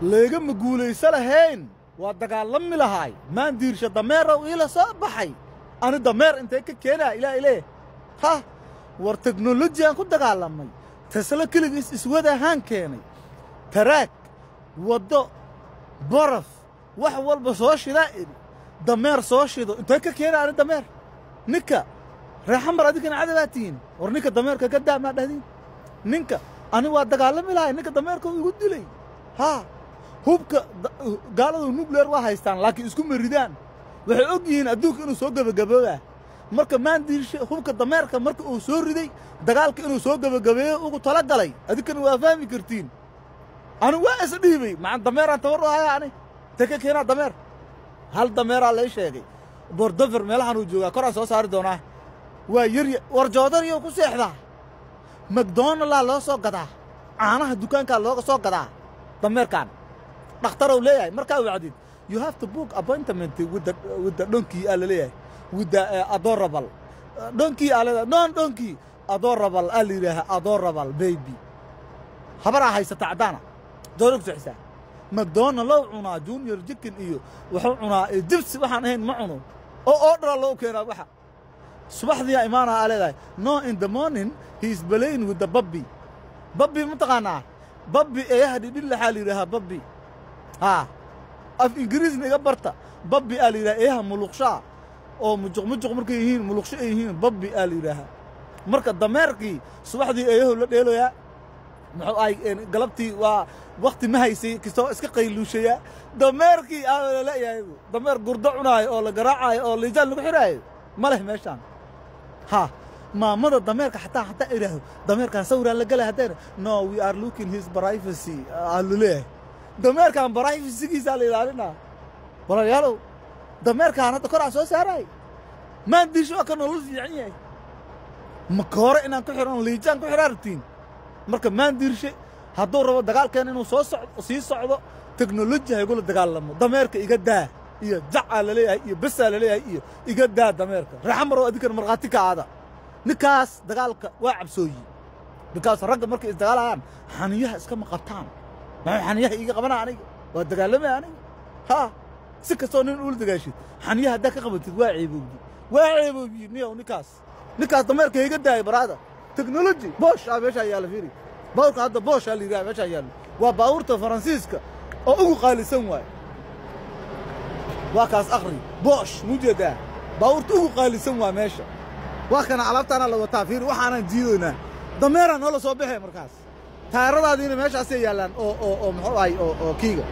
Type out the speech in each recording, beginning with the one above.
leega ma guulaysa lahayn waa dagaalami lahaay maan diirsha dameer ila soo baxay ani dameer intee ka keenaa ilaa ha war teknolojiyan ku dagaalamay Tesla kaligiis iswada ahaan keenay taraak wado baraf wax walba soo shidaa dameer soo shido intee ka keenaa ani dameer ninka reexan baradikana cadabaatiin war ninka dameerka ka daa ma dhahdin ninka ani waa dagaalami lahaay ninka dameerka igu dilay ha hubka gaaladu nuclear waa haystaan laakiin isku maridaan waxay og yihiin adduunka inuu soo gabagaboobaa marka maan diirshay hubka dameerka marka uu soo riday dagaalka inuu soo gabagabeeyo ugu tala galay adinkana waa fahmi kartiin anu waa is dhiibay macaan dameeraan tabar u hayaa ani taka keenaa dameer hal dameeraa la sheegay bordover meelahan uu joogaa koraan soo saari doonaa waa yar war joodariyo ku seexdaa McDonald's loo soo gadaa caanaha dukaanka looga soo gadaa dameerkan dhakhtar uu leeyahay markaa wacdid you have to book appointment with the donkey leeyahay with the adorable donkey non donkey adorable aliiraha adorable baby habara haysata cadana doorog saxisa McDonald's loo cunaa junior chicken iyo wuxuu cunaa jibs waxaan ahayn ma cuno oo order loo keenaa waxa subaxdii imaanaha leedahay no in the morning he is playing with the puppy mutaqaanaa puppy eeyaha dhidhil la xaliiraha puppy ha af ingiriisna iga barta puppy aliiraha eeyaha muluqshaa oo mujuq markay yihiin muluqsho ay yihiin puppy aliiraha marka dameerkii subaxdii eeyahu la dheelaya muxuu ay galabtii waa waqti ma haysay kisto iska qayluushaya dameerkii aan la yahay dameer gurdo cunaayo oo la garaacayo oo liijaan lagu xiraayo ma leh meeshan ha maamada dameerka xataa iraahdo dameerkan sawiraan la galay hadeen no we are looking his privacy alule dameerkan privacy-giisa la ilaalina walaalayaal dameerkan hadda kor soo saaray ma disho ka nolol fiican yahay ma koore inaan ku xiran liijaan ku xiraartiin marka maan diirshay hadduu rabo dagaalkeen inuu sii socdo teknoloji ay gula dagaalamo dameerka iga daa iyo jaca la leeyahay iyo basa la leeyahay iyo iga daa dameerka raxmar oo adinkan marqaati ka aada ninkaas dagaalka waa cabsooyi ninkaas ragga markay isdagaalayaan xaniyaha iska maqabtaan ma xaniyaha iga qabanaa aniga waa dagaalamay aniga ha si kastoo nin uu dagaashid xaniyaha hadda ka qabatid waa ceeboobi niyow ninkaas dameerka iga daay baraada teknoloji bosh meesha yaala fiiri bawrka hadda bosh aliga meesha yaala waa baawurta faransiiska oo ugu qaalisan waay waa kaas akhri bosh mujada baawurta ugu qaalisan waa meesha waa kana alaabtana la wataa fiiri waxaan jiidoonaa dameeran oo la soo baxay markaas taayiradaadiina meeshaas ay yaalaan oo muxuu ahay oo kiiga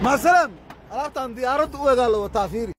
ma salaam alaabtan diyaaradda u eega la wataa fiiri